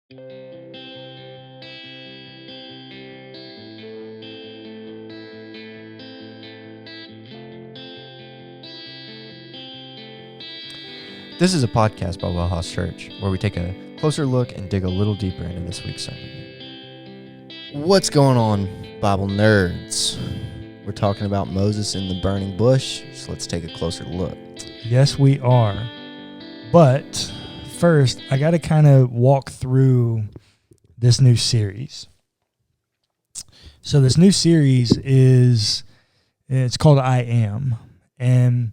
This is a podcast by WellHouse Church, where we take a closer look and dig a little deeper into this week's sermon. What's going on, Bible nerds? We're talking about Moses in the burning bush, so let's take a closer look. Yes, we are. But first, I got to kind of walk through this new series. So this new series it's called I Am, and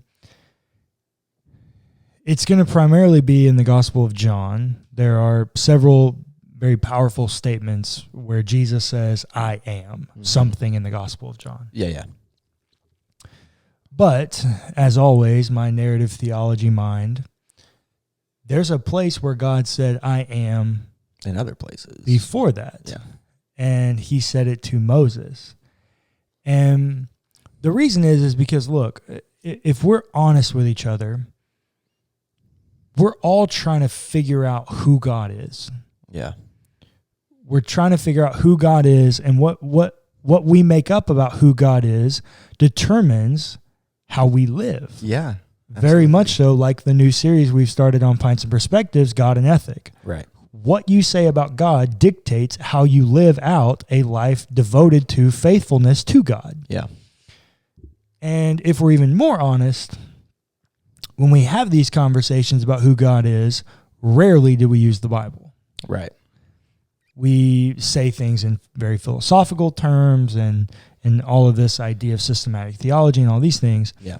it's going to primarily be in the Gospel of John. There are several very powerful statements where Jesus says, I am something in the Gospel of John. Yeah. But, as always, my narrative theology mind, there's a place where God said, I am. In other places. Before that. Yeah. And he said it to Moses. And the reason is because, look, if we're honest with each other, we're all trying to figure out who God is. Yeah. We're trying to figure out who God is, and what we make up about who God is determines how we live. Yeah. Very much so, like the new series we've started on Pints and Perspectives, God and Ethic. Right. What you say about God dictates how you live out a life devoted to faithfulness to God. Yeah. And if we're even more honest, when we have these conversations about who God is, rarely do we use the Bible. Right. We say things in very philosophical terms and all of this idea of systematic theology and all these things. Yeah.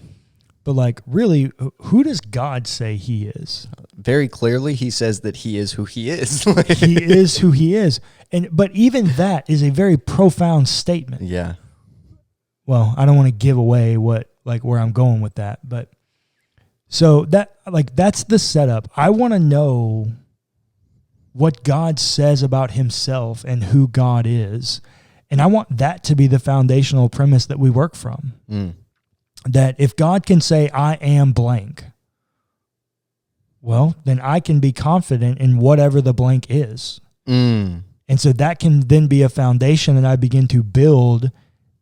But like, really, who does God say he is? Very clearly, he says that he is who he is. He is who he is. But even that is a very profound statement. Yeah. Well, I don't want to give away where I'm going with that, but so that's the setup. I want to know what God says about himself and who God is. And I want that to be the foundational premise that we work from. That if God can say, I am blank, well, then I can be confident in whatever the blank is. And so that can then be a foundation that I begin to build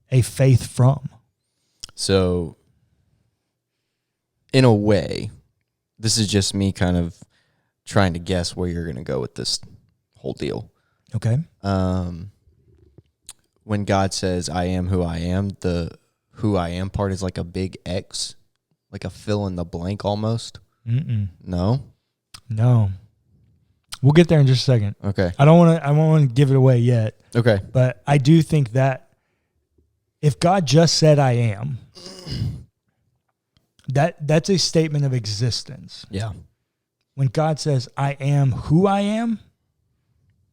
a faith from. So, in a way, this is just me kind of trying to guess where you're going to go with this whole deal. Okay. When God says, I am who I am, the who I am part is like a big X, like a fill in the blank almost. No? No. We'll get there in just a second. Okay. I won't want to give it away yet. Okay. But I do think that if God just said I am, that's a statement of existence. Yeah. When God says I am who I am,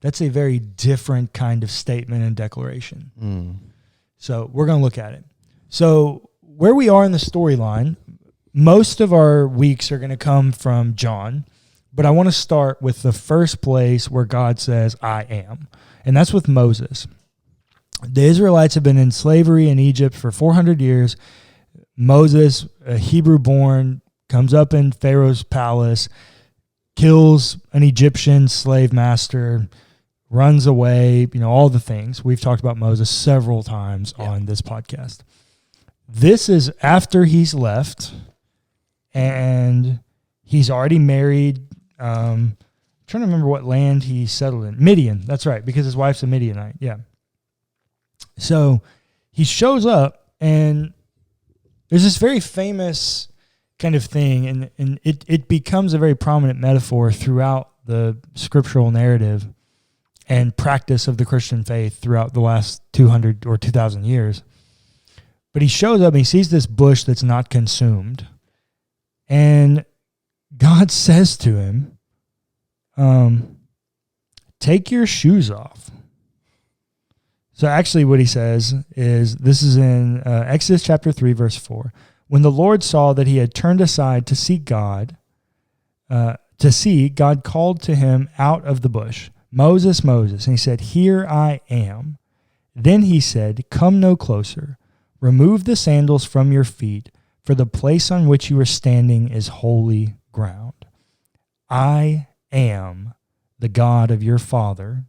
that's a very different kind of statement and declaration. So we're going to look at it. So where we are in the storyline, most of our weeks are going to come from John, but I want to start with the first place where God says I am, and that's with Moses. The Israelites have been in slavery in Egypt for 400 years. Moses, a Hebrew-born, comes up in Pharaoh's palace, kills an Egyptian slave master, runs away, all the things. We've talked about Moses several times on this podcast. This is after he's left, and he's already married. I'm trying to remember what land he settled in. Midian, that's right, because his wife's a Midianite, yeah. So he shows up, and there's this very famous kind of thing, and it becomes a very prominent metaphor throughout the scriptural narrative and practice of the Christian faith throughout the last 200 or 2,000 years. But he shows up and he sees this bush that's not consumed. And God says to him, take your shoes off. So actually what he says is, this is in Exodus chapter 3, verse 4. When the Lord saw that he had turned aside to seek God, God called to him out of the bush, Moses, Moses. And he said, here I am. Then he said, come no closer. Remove the sandals from your feet, for the place on which you are standing is holy ground. I am the God of your father,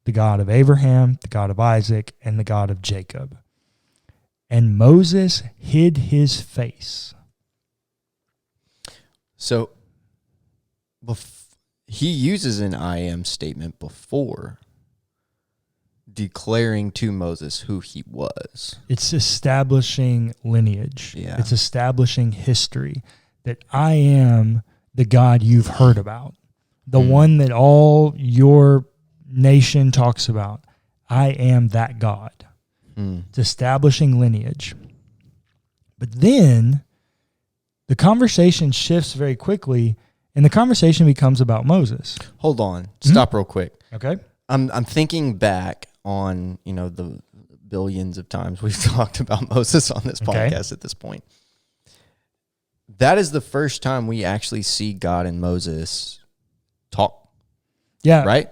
the God of Abraham, the God of Isaac, and the God of Jacob. And Moses hid his face. So he uses an I am statement before declaring to Moses who he was. It's establishing lineage. Yeah. It's establishing history, that I am the God you've heard about, the one that all your nation talks about. I am that God. It's establishing lineage. But then the conversation shifts very quickly, and the conversation becomes about Moses. Hold on. Stop real quick. Okay. I'm thinking back on, the billions of times we've talked about Moses on this podcast at this point. That is the first time we actually see God and Moses talk. Yeah. Right?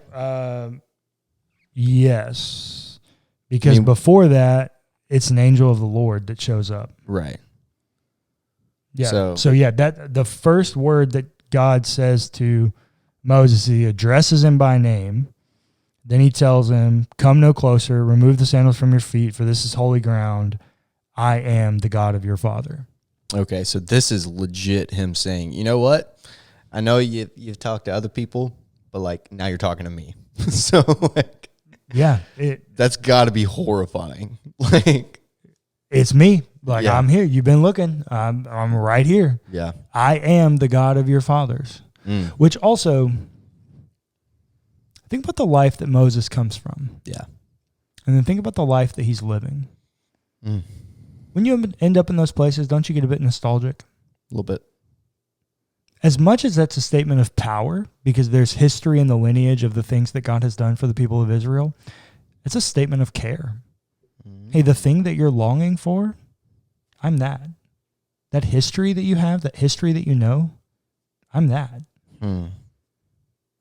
Yes. Because before that, it's an angel of the Lord that shows up. Right. Yeah. So yeah, that the first word that God says to Moses, he addresses him by name. Then he tells him, "Come no closer, remove the sandals from your feet, for this is holy ground. I am the God of your father." Okay, so this is legit him saying, you know what? I know you've talked to other people, but now you're talking to me. So yeah, that's got to be horrifying. It's me. I'm here. You've been looking. I'm right here. Yeah. I am the God of your fathers. Which also, think about the life that Moses comes from. Yeah. And then think about the life that he's living. When you end up in those places, don't you get a bit nostalgic? A little bit. As much as that's a statement of power, because there's history in the lineage of the things that God has done for the people of Israel, it's a statement of care. Hey, the thing that you're longing for, I'm that. That history that you have, that history that you know, I'm that.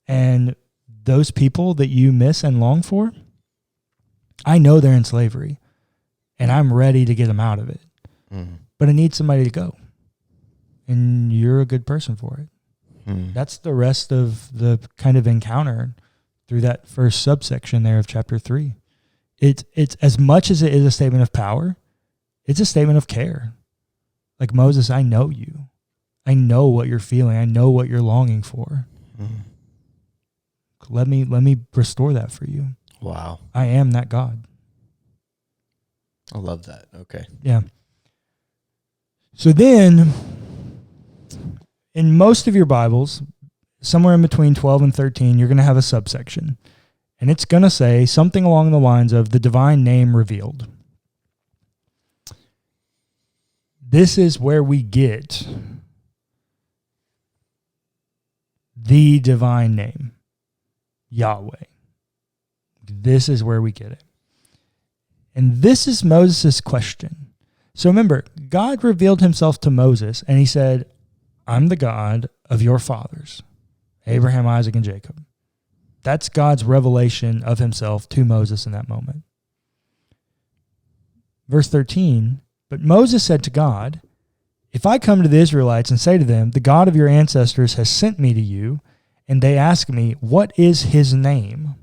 And those people that you miss and long for, I know they're in slavery, and I'm ready to get them out of it. But I need somebody to go. And you're a good person for it. That's the rest of the kind of encounter through that first subsection there of chapter 3. It's as much as it is a statement of power, it's a statement of care. Like, Moses, I know you. I know what you're feeling. I know what you're longing for. Let me restore that for you. Wow. I am that God. I love that. Okay. Yeah. So then, in most of your Bibles, somewhere in between 12 and 13, you're going to have a subsection. And it's going to say something along the lines of the divine name revealed. This is where we get the divine name, Yahweh. This is where we get it. And this is Moses' question. So remember, God revealed himself to Moses, and he said, I'm the God of your fathers, Abraham, Isaac, and Jacob. That's God's revelation of himself to Moses in that moment. Verse 13, but Moses said to God, if I come to the Israelites and say to them, the God of your ancestors has sent me to you, and they ask me, what is his name?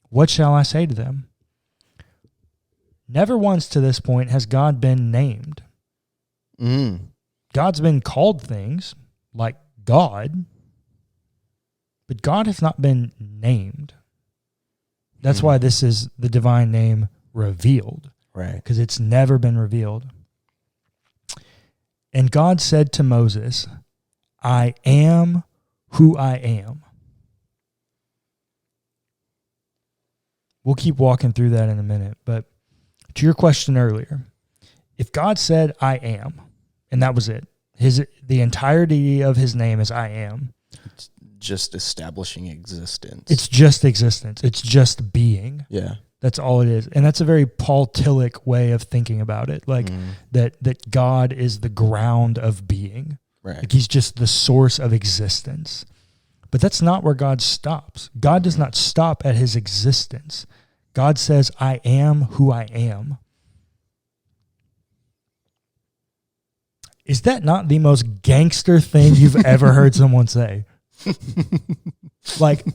What shall I say to them? Never once to this point has God been named. God's been called things like God, but God has not been named. That's why this is the divine name revealed. Right. Because it's never been revealed. And God said to Moses, I am who I am. We'll keep walking through that in a minute. But to your question earlier, if God said, I am, and that was it, the entirety of his name is I am. It's just establishing existence. It's just existence. It's just being. Yeah. That's all it is. And that's a very Paul Tillich way of thinking about it. Like that God is the ground of being. Right. Like he's just the source of existence. But that's not where God stops. God does not stop at his existence. God says, I am who I am. Is that not the most gangster thing you've ever heard someone say? Like,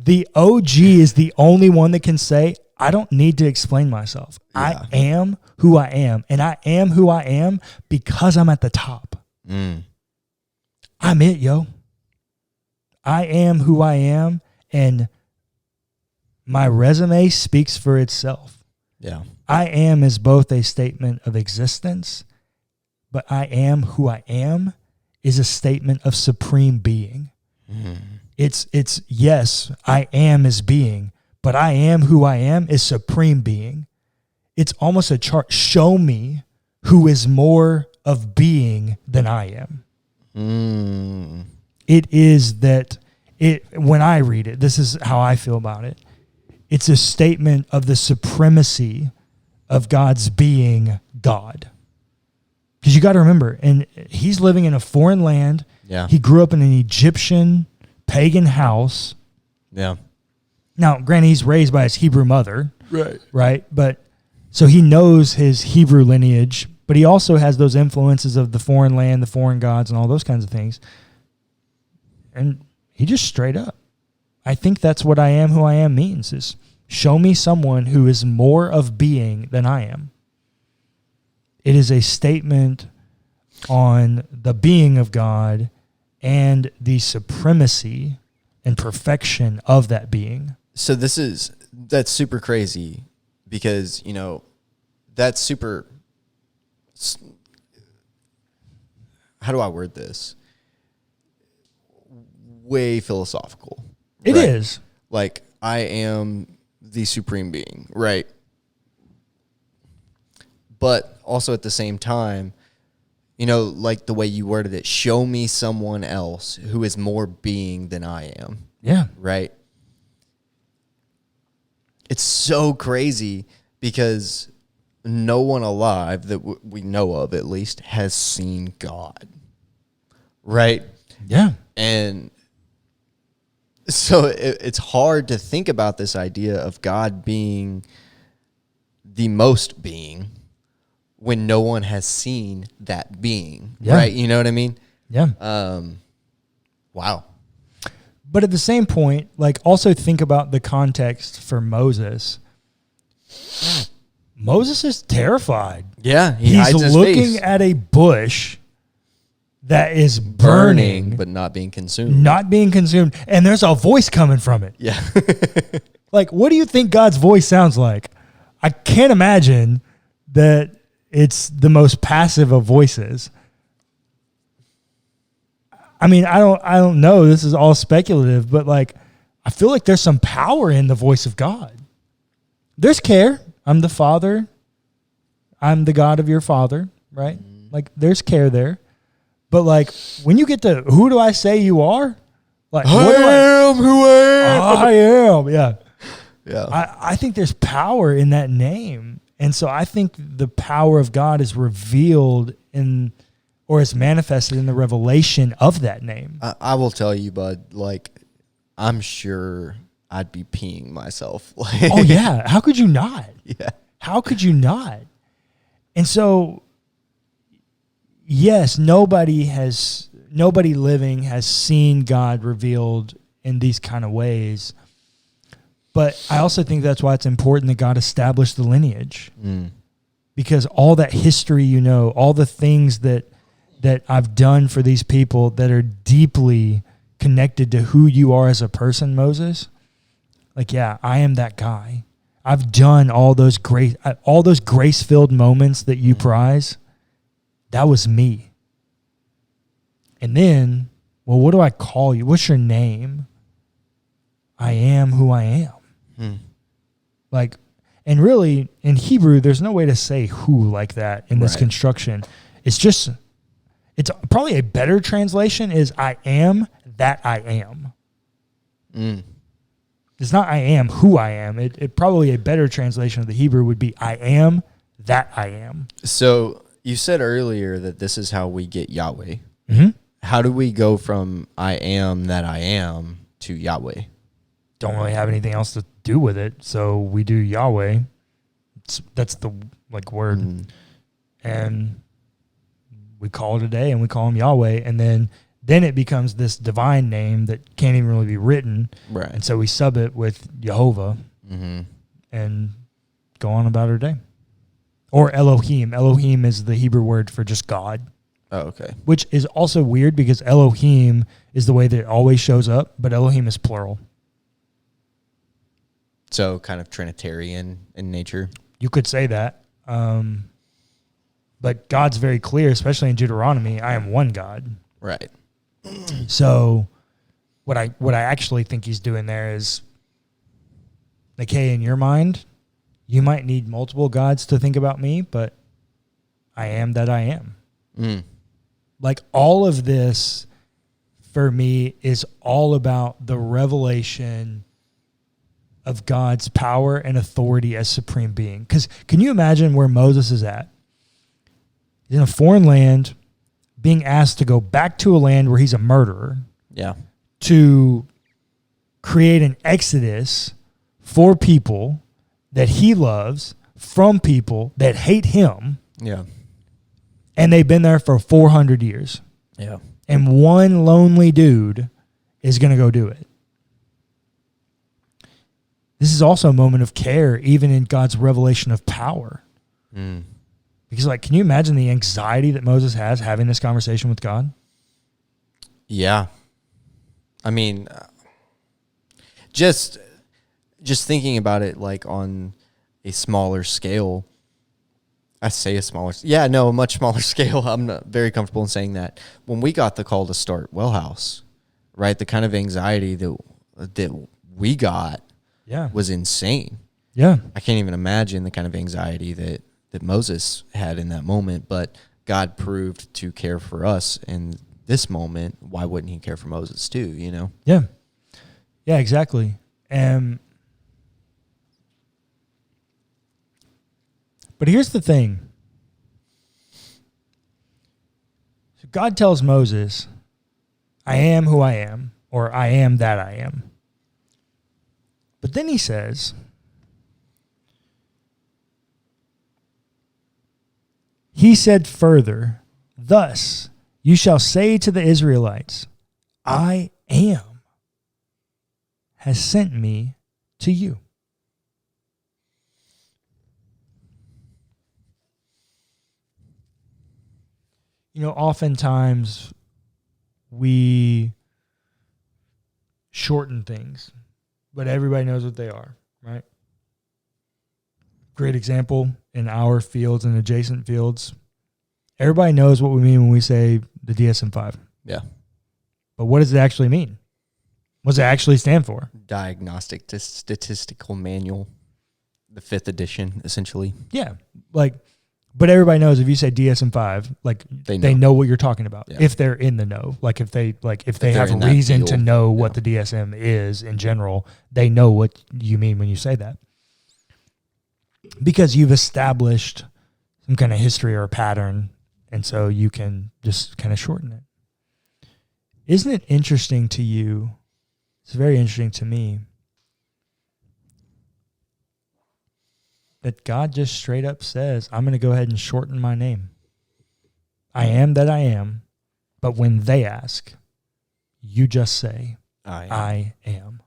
The OG is the only one that can say, I don't need to explain myself. Yeah. I am who I am. And I am who I am because I'm at the top. I'm it, yo. I am who I am. And my resume speaks for itself. Yeah. I am is both a statement of existence, but I am who I am is a statement of supreme being. It's yes, I am is being, but I am who I am is supreme being. It's almost a chart. Show me who is more of being than I am. It is that when I read it, this is how I feel about it. It's a statement of the supremacy of God's being God. Because you got to remember, and he's living in a foreign land. Yeah. He grew up in an Egyptian pagan house. Yeah. Now, granted, he's raised by his Hebrew mother. Right. Right? But so he knows his Hebrew lineage, but he also has those influences of the foreign land, the foreign gods, and all those kinds of things. And he just straight up, I think that's what I am who I am means, is show me someone who is more of being than I am. It is a statement on the being of God and the supremacy and perfection of that being. So that's super crazy because, that's super, how do I word this? Way philosophical. It right? is. Like, I am the supreme being, right? But also at the same time, like the way you worded it, show me someone else who is more being than I am. Yeah. Right? It's so crazy because no one alive that we know of, at least, has seen God. Right? Yeah. And so it's hard to think about this idea of God being the most being when no one has seen that being, right? You know what I mean? Yeah. Wow. But at the same point, like, also think about the context for Moses. Moses is terrified. Yeah, he's looking at a bush that is burning, but not being consumed. And there's a voice coming from it. Yeah. Like, what do you think God's voice sounds like? I can't imagine that it's the most passive of voices. I mean, I don't know. This is all speculative, but like, I feel like there's some power in the voice of God. There's care. I'm the Father. I'm the God of your father, right? Like, there's care there. But like, when you get to who do I say you are? Like, I am who I am. I am. Yeah. Yeah. I think there's power in that name. And so I think the power of God is revealed or is manifested in the revelation of that name. I will tell you, bud, like, I'm sure I'd be peeing myself. Oh, yeah. How could you not? Yeah. How could you not? And so, yes, nobody living has seen God revealed in these kind of ways. But I also think that's why it's important that God established the lineage. Because all that history, all the things that I've done for these people that are deeply connected to who you are as a person, Moses, like, yeah, I am that guy. I've done all those grace-filled moments that you prize. That was me. And then, well, what do I call you? What's your name? I am who I am. Like, and really, in Hebrew, there's no way to say who like that in this construction. It's probably a better translation is I am that I am. It's not I am who I am. It probably a better translation of the Hebrew would be I am that I am. So you said earlier that this is how we get Yahweh. Mm-hmm. How do we go from I am that I am to Yahweh? Don't really have anything else to do with it, so we do Yahweh. That's the word, and we call it a day, and we call him Yahweh, and then then it becomes this divine name that can't even really be written. Right. And so we sub it with Jehovah and go on about our day. Or Elohim. Elohim is the Hebrew word for just God. Oh, okay. Which is also weird because Elohim is the way that it always shows up, but Elohim is plural. So kind of Trinitarian in nature. You could say that. But God's very clear, especially in Deuteronomy, I am one God. Right. So what I actually think he's doing there is, like, hey, in your mind, you might need multiple gods to think about me, but I am that I am. Like, all of this for me is all about the revelation of God's power and authority as supreme being. Because can you imagine where Moses is at? He's in a foreign land, being asked to go back to a land where he's a murderer. Yeah. To create an exodus for people that he loves from people that hate him. Yeah. And they've been there for 400 years. Yeah. And one lonely dude is going to go do it. This is also a moment of care, even in God's revelation of power. Because, like, can you imagine the anxiety that Moses has having this conversation with God? Yeah. I mean, just thinking about it, like, on a smaller scale. I say a much smaller scale. I'm not very comfortable in saying that. When we got the call to start WellHouse, right, the kind of anxiety that we got was insane. Yeah. I can't even imagine the kind of anxiety that Moses had in that moment, but God proved to care for us in this moment. Why wouldn't he care for Moses too, you know? Yeah. Yeah, exactly. But here's the thing. So God tells Moses, I am who I am, or I am that I am. But then he says, he said further, thus you shall say to the Israelites, I am has sent me to you. You know, oftentimes we shorten things, but everybody knows what they are, right? Great example in our fields and adjacent fields. Everybody knows what we mean when we say the DSM-5. Yeah. But what does it actually mean? What does it actually stand for? Diagnostic Statistical Manual, the 5th edition, essentially. Yeah. Like, but everybody knows if you say DSM-5, like, they know what you're talking about. Yeah. If they're in the know, like if they have a reason to know what the DSM is in general, they know what you mean when you say that. Because you've established some kind of history or a pattern, and so you can just kind of shorten it. Isn't it interesting to you? It's very interesting to me that God just straight up says, I'm going to go ahead and shorten my name. I am that I am, but when they ask, you just say, I am.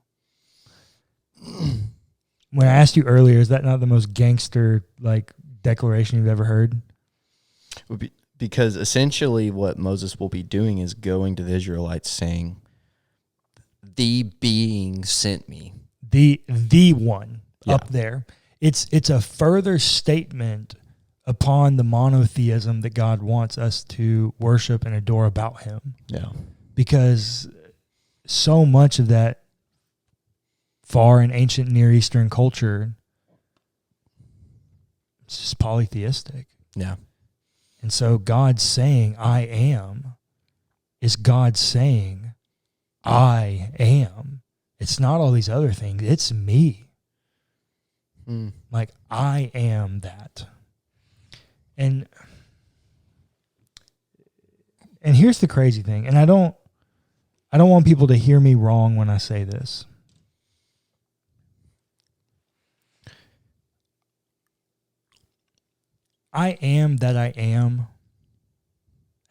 When I asked you earlier, is that not the most gangster, like, declaration you've ever heard? Because essentially what Moses will be doing is going to the Israelites saying, the being sent me. The one up there. It's a further statement upon the monotheism that God wants us to worship and adore about him. Yeah. Because so much of that far and ancient Near Eastern culture, it's just polytheistic. Yeah. And so God saying, I am, is God saying, I am. It's not all these other things. It's me. Like, I am that. And here's the crazy thing, and I don't want people to hear me wrong when I say this. I am that I am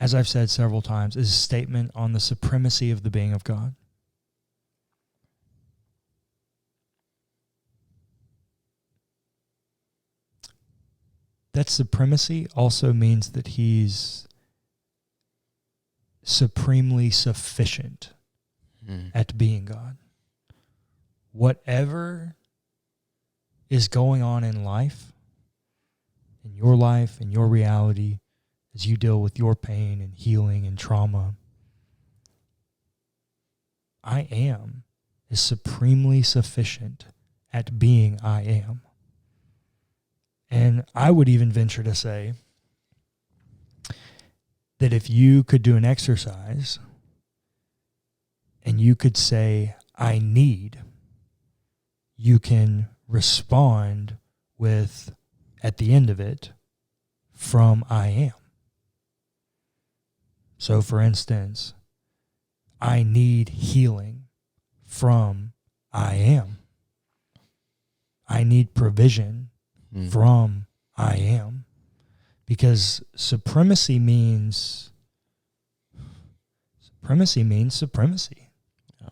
as I've said several times, is a statement on the supremacy of the being of God. That supremacy also means that he's supremely sufficient at being God. Whatever is going on in life, in your reality, as you deal with your pain and healing and trauma, I am is supremely sufficient at being I am. And I would even venture to say that if you could do an exercise and you could say, I need, you can respond with, at the end of it, from I am. So, for instance, I need healing from I am. I need provision from I am. Because supremacy means supremacy. Yeah.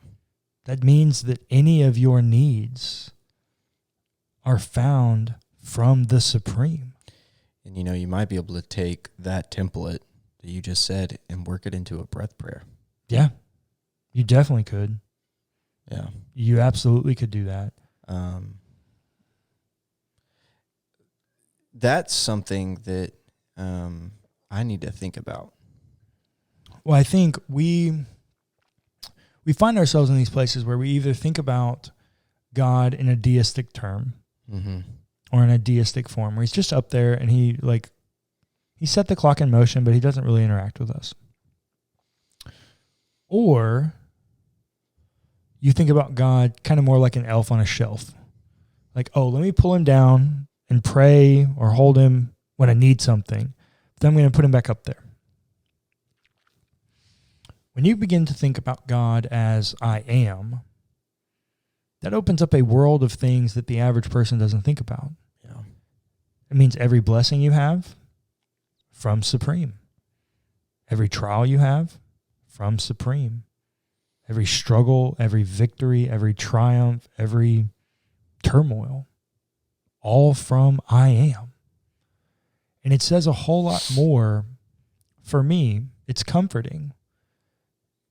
That means that any of your needs are found from the supreme. And you might be able to take that template that you just said and work it into a breath prayer. Yeah, you definitely could. Yeah. You absolutely could do that. That's something that I need to think about. Well, I think we find ourselves in these places where we either think about God in a deistic term or in a deistic form, where he's just up there and he set the clock in motion, but he doesn't really interact with us. Or you think about God kind of more like an elf on a shelf. Like, oh, let me pull him down and pray or hold him when I need something. Then I'm going to put him back up there. When you begin to think about God as I am, that opens up a world of things that the average person doesn't think about. Yeah. It means every blessing you have, from Supreme. Every trial you have, from Supreme. Every struggle, every victory, every triumph, every turmoil, all from I am. And it says a whole lot more. For me, it's comforting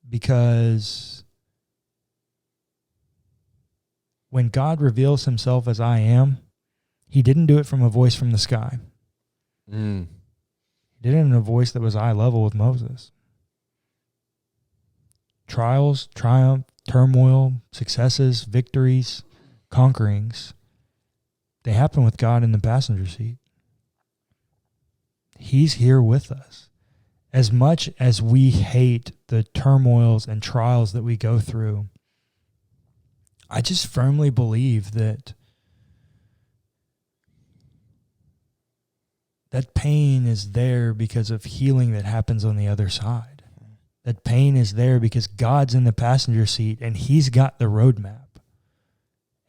because when God reveals himself as I am, he didn't do it from a voice from the sky. He did it in a voice that was eye level with Moses. Trials, triumph, turmoil, successes, victories, conquerings, they happen with God in the passenger seat. He's here with us. As much as we hate the turmoils and trials that we go through, I just firmly believe that pain is there because of healing that happens on the other side. That pain is there because God's in the passenger seat and he's got the roadmap.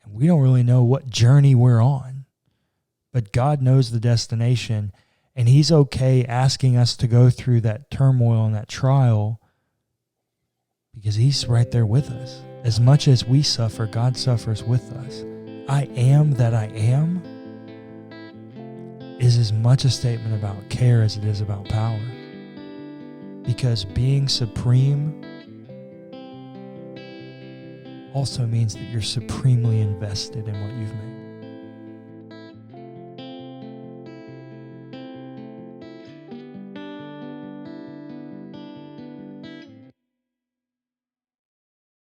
And we don't really know what journey we're on, but God knows the destination, and he's okay asking us to go through that turmoil and that trial because he's right there with us. As much as we suffer, God suffers with us. I am that I am is as much a statement about care as it is about power. Because being supreme also means that you're supremely invested in what you've made.